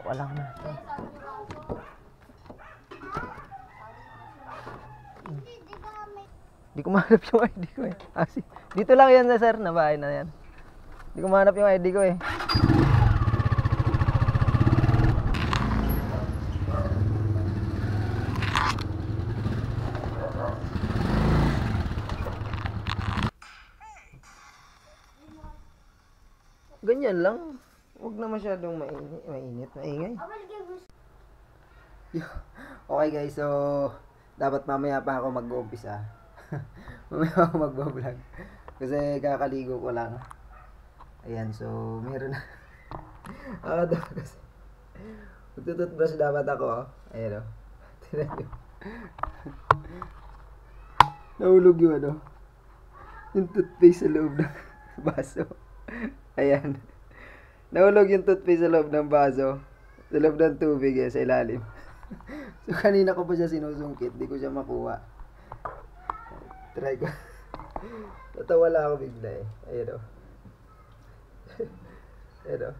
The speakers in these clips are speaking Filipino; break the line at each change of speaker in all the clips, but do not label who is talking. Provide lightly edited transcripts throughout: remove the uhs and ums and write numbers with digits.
Walang na. Di ko mahanap yung ID ko eh. Dito lang yan na sir, na bahay na yan. Di ko mahanap yung ID ko eh. Ganyan lang. Huwag na masyadong maingay. Okay guys, so dapat mamaya pa ako mag-uumpisa. Mamaya ako mag-vlog. Kasi kakaligo ko lang. Ayan, so meron na. Kasi magtututbrush dapat ako. Ayan o. Tignan nyo. Nahulog yung ano. Yung toothpaste sa loob ng baso. Ayan. Nahulog yung toothpaste sa loob ng baso. Sa loob ng tubig eh, sa ilalim. So kanina ko pa siya sinusungkit. Di ko siya makuha. Try ko. Tatawa lang ako bigla eh. Ayan o. Ayan o.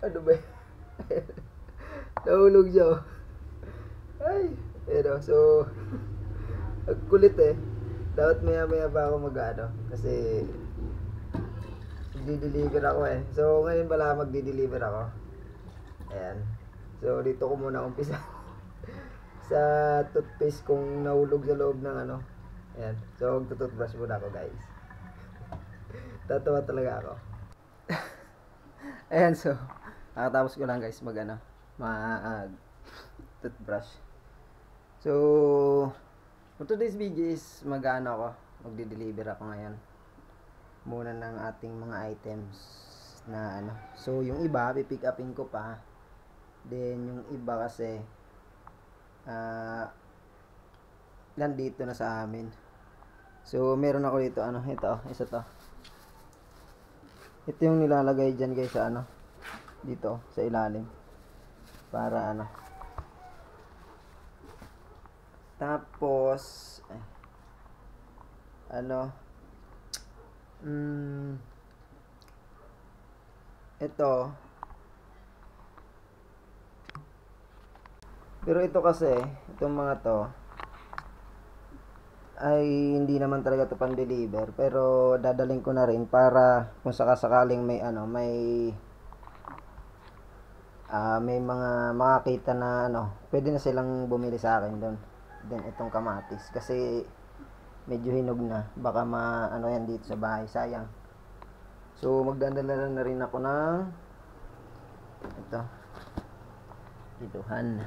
Ano ba yun? Nahulog siya o. Ay. Ayan o. So ang kulit eh. Dapat maya pa ako mag-ano. Kasi magdi-deliver ako eh. So ngayon pala magdi-deliver ako. Ayan. So dito ko muna umpisa. Sa toothpaste kung nahulog sa loob ng ano. Ayan. So magtutoothbrush muna ako guys. Tatawa talaga ako. Ayan, so nakatapos ko lang guys toothbrush. So for today's video is magdi-deliver ako ngayon muna ng ating mga items na ano. So yung iba pipick upin ko pa, then yung iba kasi nandito na sa amin. So meron ako dito isa to. Ito yung nilalagay dyan guys sa dito sa ilalim para tapos ito, pero ito kasi itong mga to ay hindi naman talaga to pang deliver, pero dadaling ko na rin para kung sakasakaling may may mga makakita na pwede na silang bumili sa akin doon. Then itong kamatis kasi medyo hinog na, baka yan dito sa bahay, sayang. So magdadala na rin ako ng ito, iduhan.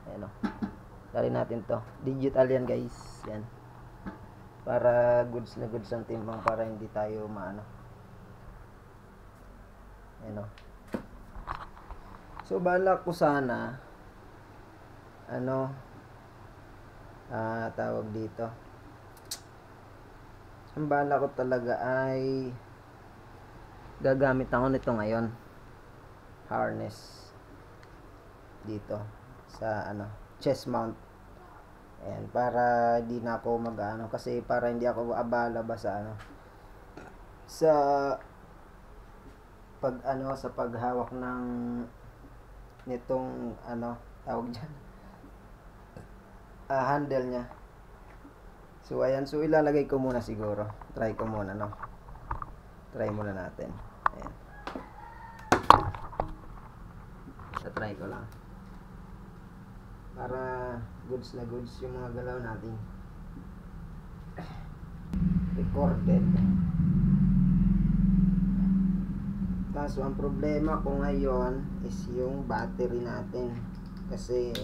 Ayan o, dali natin to, digital yan guys, yan, para goods na goods ang timbang, para hindi tayo ayan o. So balak ko sana tawag dito, ang bala ko talaga ay gagamit ako nito ngayon, harness dito sa chest mount. Ayan, para di na ako kasi para hindi ako abala ba sa sa sa paghawak ng nitong tawag dyan, handle nya. So ayan, so ilalagay ko muna siguro, try ko muna try muna natin. Ayan, try ko lang para goods na goods yung mga galaw natin, recorded. Kaso ang problema ko ngayon is yung battery natin, kasi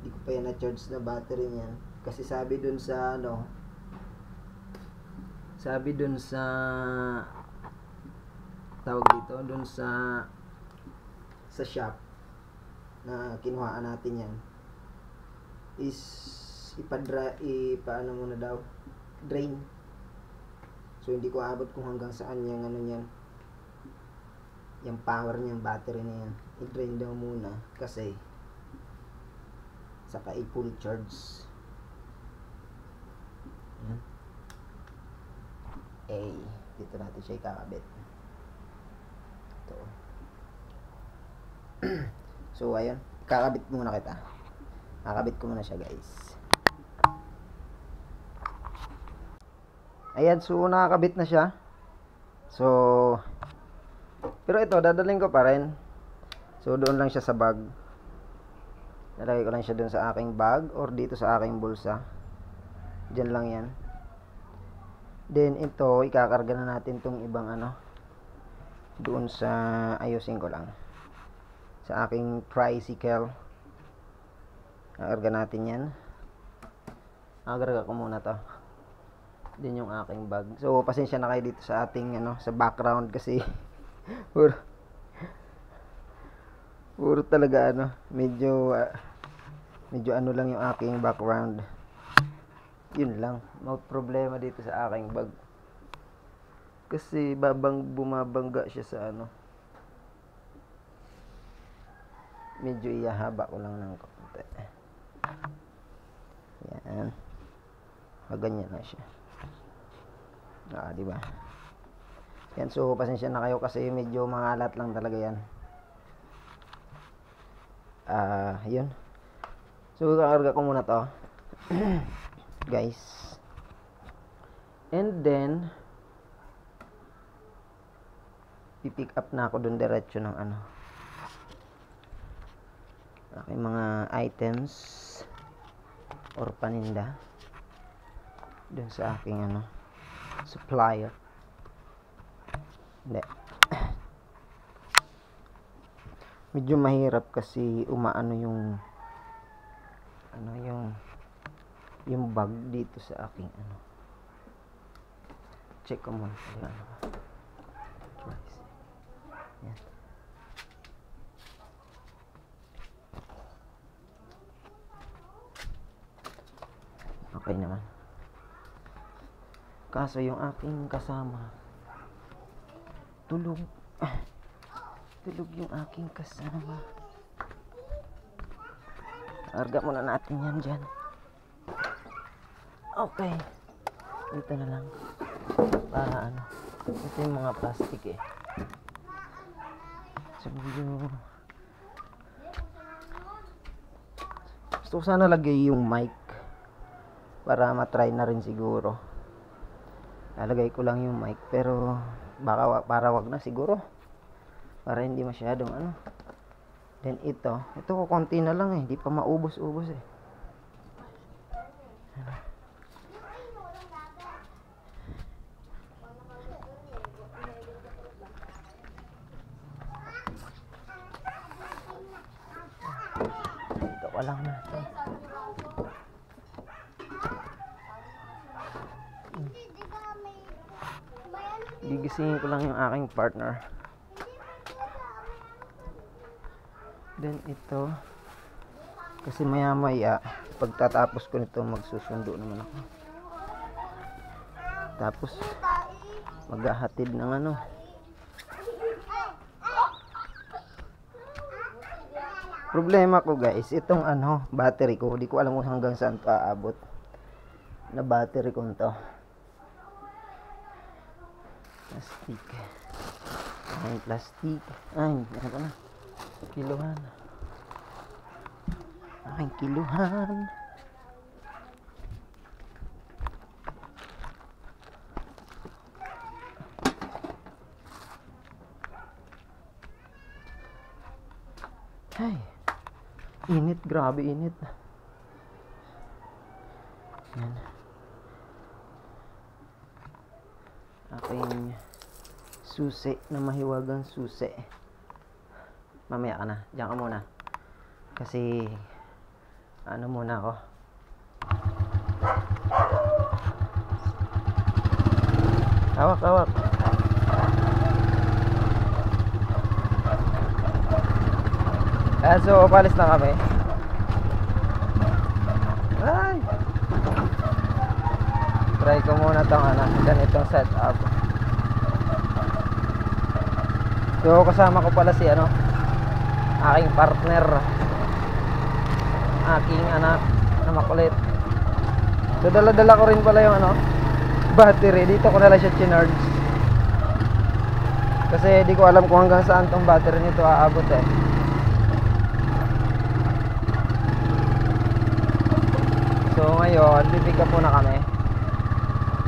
di ko pa yan na-charge na battery niyan. Kasi sabi dun sa tawag dito, dun sa shop na kinuhaan natin yan is ipaano muna daw, drain. So hindi ko abot kung hanggang saan yung niyan, yung power niyang battery na yan. I-drain daw muna kasi saka i-full charge. Yan. Okay, dito natin siya ikakabit. Ito. So ayun, kakabit muna kita. Kakabit ko muna siya, guys. Ayan, so nakakabit na siya. So pero ito dadalhin ko pa rin. So doon lang siya sa bag. Nalagay ko lang siya doon sa aking bag or dito sa aking bulsa. Diyan lang yan. Then ito, ikakarga na natin tong ibang ano. Doon sa, ayusin ko lang. Sa aking tricycle. Kakarga natin yan. Kakarga ko muna to. Din yung aking bag. So pasensya na kayo dito sa ating ano, sa background kasi puro talaga ano, medyo ano lang yung aking background. Yun lang, may problema dito sa aking bag. Kasi bumabangga siya sa ano. Medyo ihahaba ko lang ng konti. Yan. Ganyan na siya. Di ba? Yan, so pasensya na kayo kasi medyo mangalat lang talaga yan. Yun. So kakarga ko muna to. Guys. And then pipick up na ako dun diretso ng ano. Aking mga items or paninda dun sa aking ano supplier. Hindi. Medyo mahirap kasi umaano yung ano yung bag dito sa aking ano. Check ko muna. Ano ba? Yan. Okay naman. Kaso yung aking kasama tulog yung aking kasama. Arga muna natin yan dyan. Okay, dito na lang para ano, ito yung mga plastic eh. So gusto ko sana lagay yung mic para matry na rin siguro. Lalagay ko lang yung mic pero baka para wag na siguro, para hindi masyadong ano. Then ito ko konti na lang eh, hindi pa maubos-ubos eh. Ito ko lang natin. Gigisingin ko lang yung aking partner. Then ito, kasi maya maya pagtatapos ko nito magsusundo naman ako. Tapos maghahatid ng ano. Problema ko guys, itong ano, battery ko, hindi ko alam kung hanggang saan to aabot. Na battery ko to. Plastic. Ay, plastic. Ay, ano ba na? Kiluhan. Aking kiluhan. Ay, init, grabe init. Yan. Aking susi na mahiwagang susi. Mamaya ka na, diyan ka muna. Kasi ano muna ako. Hawak. So palis na kami. Ay, try ko muna tong ano, ganitong setup. So kasama ko pala si ano, aking partner, aking anak na makulit. So dala-dala ko rin pala yung ano, battery, dito ko na lang siya chinarge. Kasi di ko alam kung hanggang saan tong battery nito aabot eh. So ngayon, pipick up muna kami.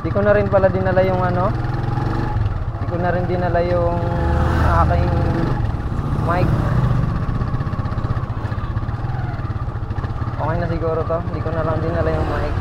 Di ko na rin pala dinala yung ano. Di ko na rin dinala yung aking mic. Okay na siguro to. Di ko na lang dinala yung mic.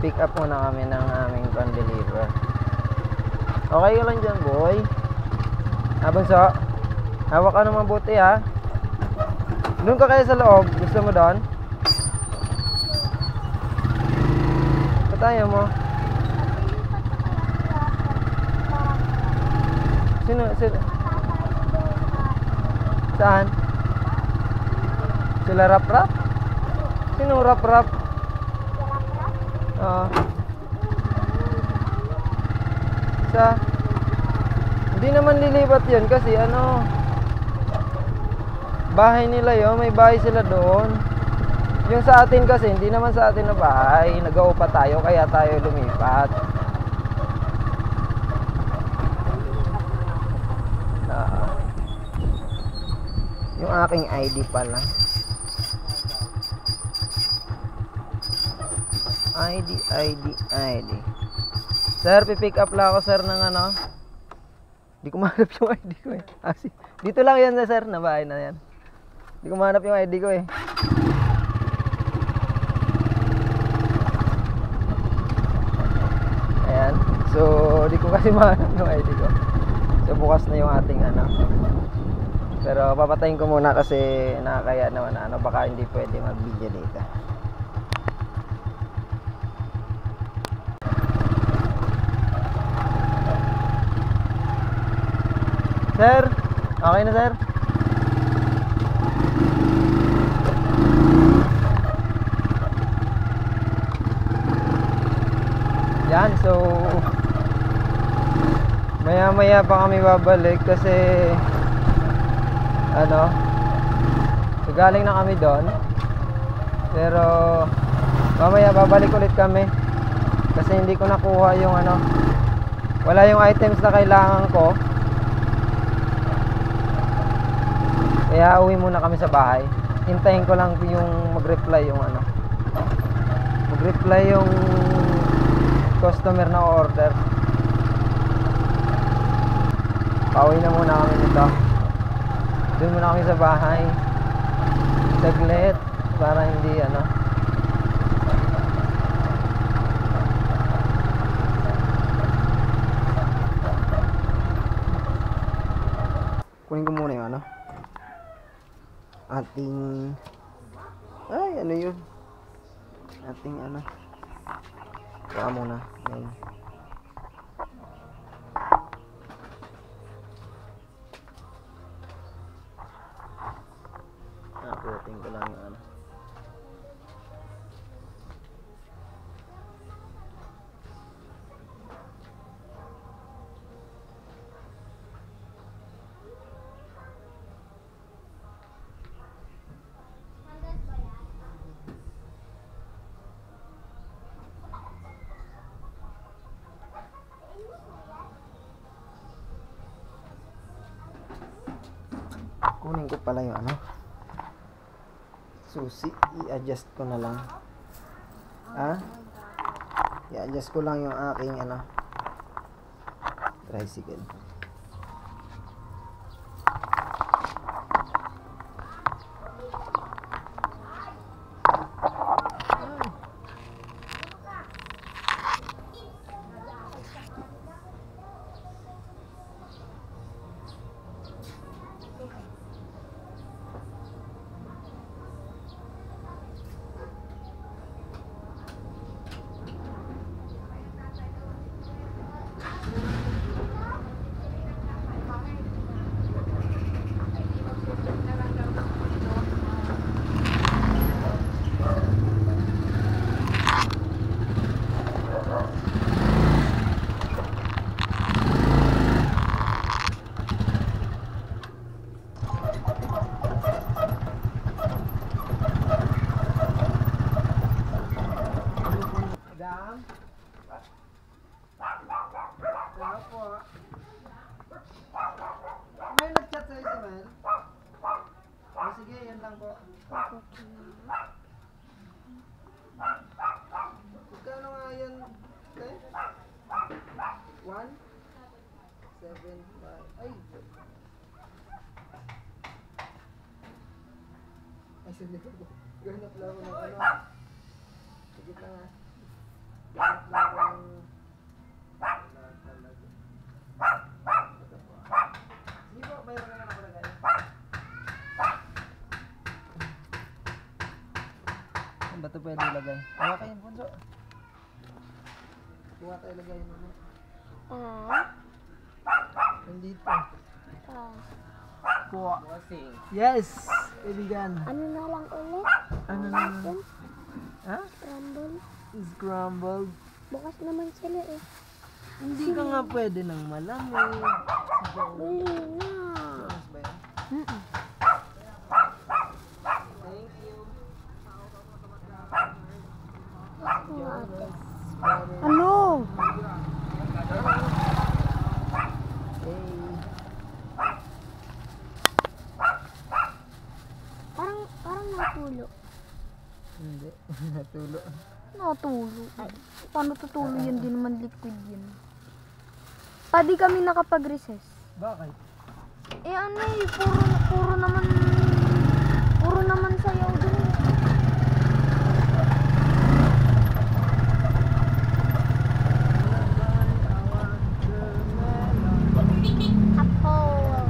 Pick up muna kami ng aming pan-deliver. Okay ka lang dyan, boy. Bunso, hawak ka naman mabuti ha. Doon ka kaya sa loob? Gusto mo doon? Pataya mo. Sino? Saan? Sila rap-rap? Sino rap-rap? Hindi naman lilipat yun kasi ano, bahay nila yun, may bahay sila doon. Yung sa atin kasi hindi naman sa atin na bahay, nag-uupa tayo kaya tayo lumipat. Yung aking ID pala, ID. Sir, pipick up lang ako sir ng ano. Di ko mahanap yung ID ko eh. Dito lang yan sir, na bahay na yan. Di ko mahanap yung ID ko eh. Ayan. So, di ko kasi mahanap yung ID ko. So, bukas na yung ating ano. Pero papatayin ko muna kasi nakakaya naman ano, baka hindi pwede mag-video dito. Sir, okay na sir? Yan, so maya pa kami babalik kasi ano, so galing na kami doon. Pero mamaya babalik ulit kami kasi hindi ko nakuha yung ano, wala yung items na kailangan ko. Kaya uwi muna kami sa bahay. Hintayin ko lang yung mag-reply yung ano. Mag-reply yung customer na order. Pauwi na muna kami nito. Doon muna kami sa bahay. Saglit para hindi ano. Kunin ko muna yung ano. Ating ano yun, ating ano, baka muna yan. Naputin ko lang yung ano. Kunin ko pala yung ano, susi. I-adjust ko na lang. I-adjust ko lang yung aking ano, tricycle. Apo. May nag-chat sa'yo si Mel? Oh, sige, yan lang po. Magkano nga yan? Okay? 1? 7, 5. Ay! Ay, sige po. Ganap lang ako ng ano. Sige lang ha. Ganap lang ako ng... Wala talaga. Ito po. Sige po, mayroon na ako na gano'n. Saan ba ito pwede ilagay? Hawa kayo, Bunso. Kuha tayo ilagay mo. Nandito. Kuha. Yes! Kaibigan.
Ano na lang ulit?
Ano na lang? Ha?
Scramble.
Scrambled.
Bukas naman sila eh.
Hindi ka nga pwede ng malamig.
Bili na.
Bukas ba yan?
Mm-mm.
Thank you.
Ano? Parang natulo.
Hindi. Natulo.
Natulo. Ay, paano tutulo yun? Di naman liquid yun. Pwede kami nakapag-recess.
Bakit?
Eh ano eh, puro naman sayaw dun eh. Apple.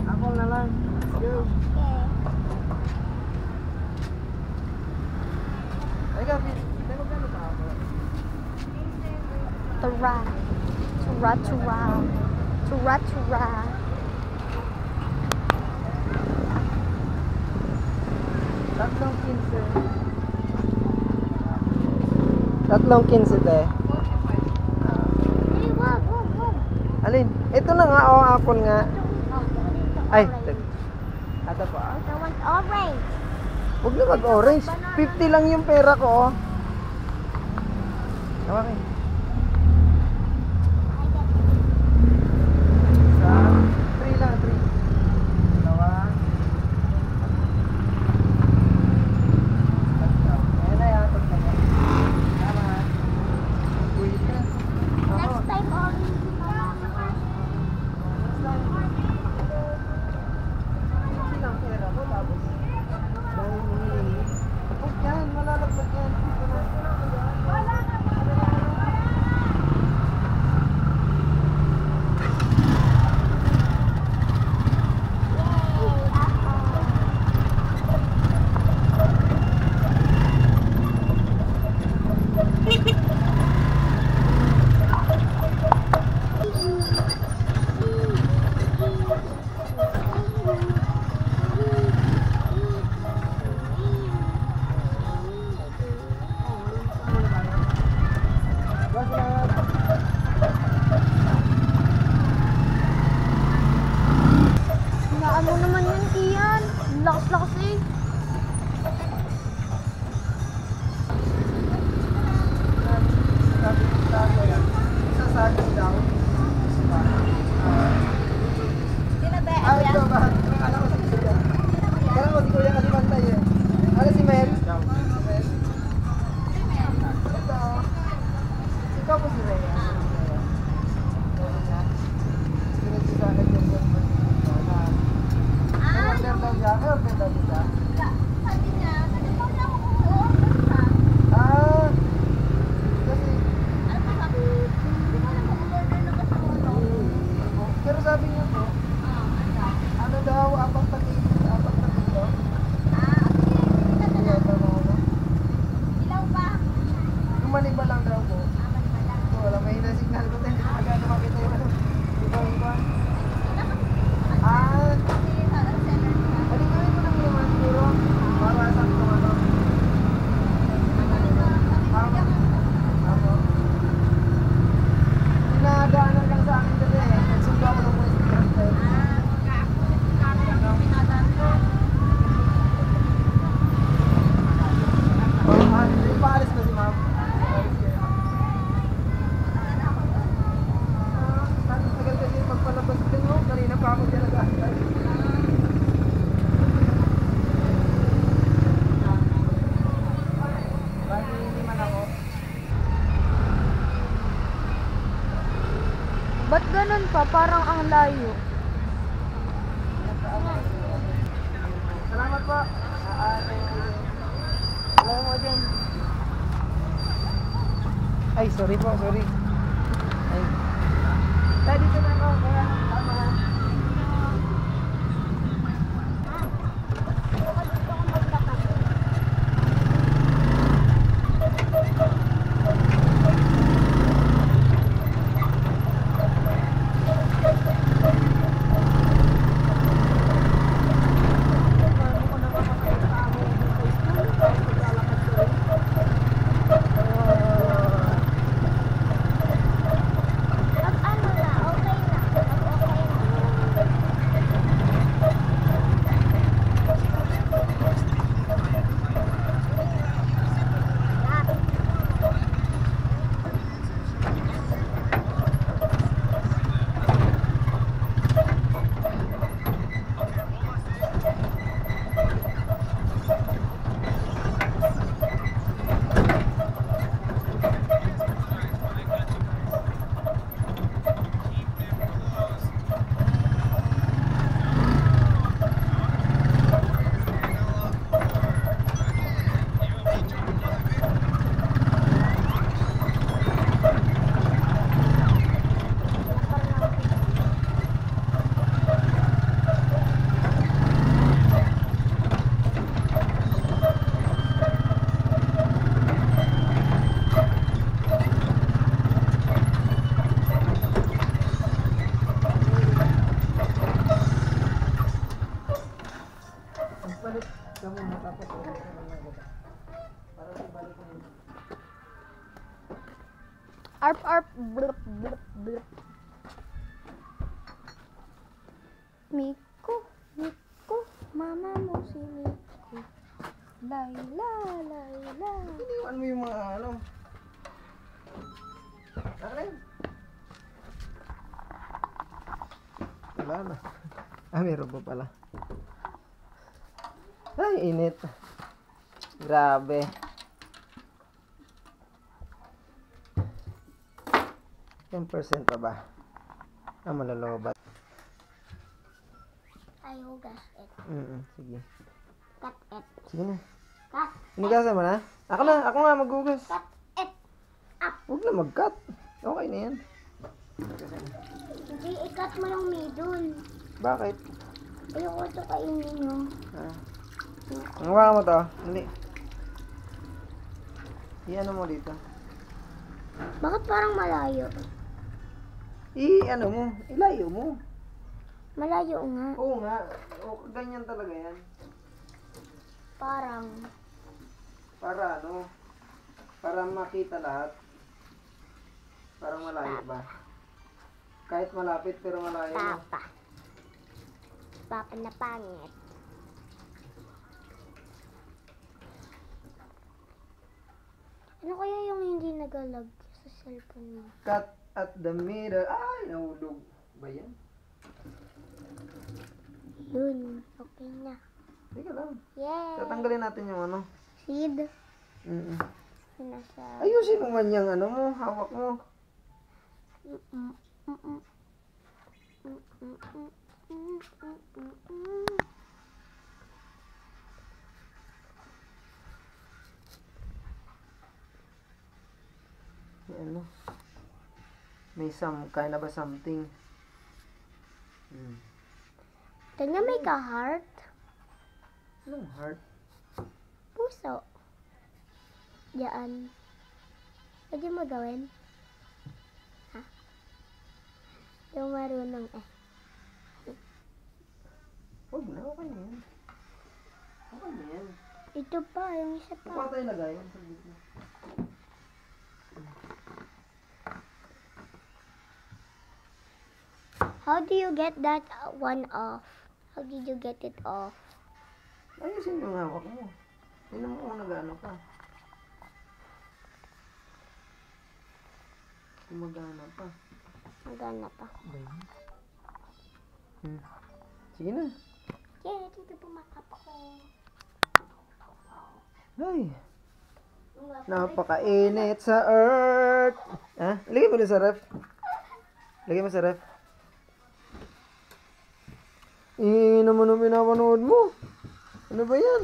Ako na lang. Let's go. Ay, Gabi. Hindi mo gano'n pa ako.
Tura. Tura, tura. Tura, tura.
Tatlong 15. Tatlong 15, te.
Eh, wag.
Alin? Ito na nga, oh, apple nga. Ay, ito po.
I want orange.
Huwag na mag-orange. 50 lang yung pera ko, oh. Okay. Sa 3 lang, 3. Dalawa. Ayan na yan, pagkaya. Tama. Wait na.
Next time orange.
Ang pera ko, tapos dahil humihingi. Huwag yan, malalaglag yan.
Ano naman yun, Kian? Lakas-lakas eh.
Isasagin daw.
Sinabi,
Ah, ito ba? Akala ko si Kuya. Akala ko si Kuya kasi pantay eh. Ano si Mel? Mel? Ito. Ikaw po si Rhea. Sinagsasakin yung order daw siya. May order daw siya.
sabi niya, nag-ikaw na ako order ka.
Ah! Kasi,
Ano pa sabi? Hindi mo na mag-order na ba sa ulo?
pero sabi niya po, ano daw, apat na kilo.
Sige, kita na lang.
Ano?
Ilaw pa.
Lumaniba lang daw po. Wala, may na-signal ko din. Hindi ko magano makita yung ano. Iba. Ah! Halingawin mo lang naman, puro. Para sa kung ano. Ako. Pinadaanan lang sa akin kasi eh. Nagsundo ako ng voice transfer. Paalis na si ma'am.
Ba't ganun pa? Parang ang layo.
Salamat po. Salamat mo dyan. Ay, sorry po, sorry. Ay. Dito na ako, kaya tama. Balik ka muna tapos ulit ka lang kita. Para ibalik mo yun.
Arp, arp, blip, blip, blip. Miko, Miko, mama mo si Miko. Layla, Layla.
Iniwan mo yung mga ano. Akin. Wala na. Meron pa pala. Ay, init. Grabe. Yung percent pa ba? Malalobat.
I hugas it.
Sige.
Cut it.
Sige na.
Cut.
Hinugasan mo na? Ako nga maghugas.
Cut it.
Huwag na mag-cut. Okay na yan.
Hindi, i-cut mo yung middle.
Bakit?
Ayoko ito kainin mo.
Ang hawakan mo to. Hindi. I-ano mo dito.
Bakit parang malayo?
I-ano mo. Ilayo mo.
Malayo nga.
Oo nga. O, ganyan talaga yan.
Parang.
Para ano? Para makita lahat. Parang malayo ba? Kahit malapit pero malayo na.
Papa. Papa na pangit. Ano kaya yung hindi nagalag sa cellphone mo?
Cut at the middle. Ay, nahulog. Ba yan?
Dun. Okay na.
Teka lang.
Yay!
Tatanggalin natin yung ano.
Seed.
Nasa... Ayusin mo man yung ano mo. Hawak mo. Ano? May kind of a something.
Tingnan may ka-heart.
Anong heart?
Puso. Diyan. Pwede mo gawin? Ha? Yung marunong eh.
Huwag na, okay na yan. Okay na yan.
Ito pa, yung isa
Ito
pa.
pa tayo lagay. Sa gitna.
How do you get that one off? How did you get it off?
Ayusin yung hawak mo. Tingnan mo kung nag-ano ka. Gumagana pa.
Magana pa.
Sige na.
Yeah, dito pumakap ko.
Ay. Napakainit sa earth. Ha? Ilagay mo na sa ref. Lagay mo sa ref. Ingay naman ang pinapanood mo. Ano ba yan?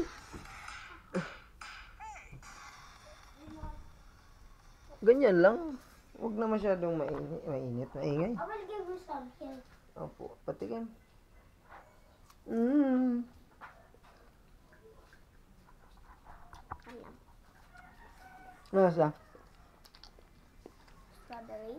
Ganyan lang. Huwag na masyadong maingay.
I will give you some here.
Opo, patikin. Mm.
Ayan.
Ano siya?
Strawberry.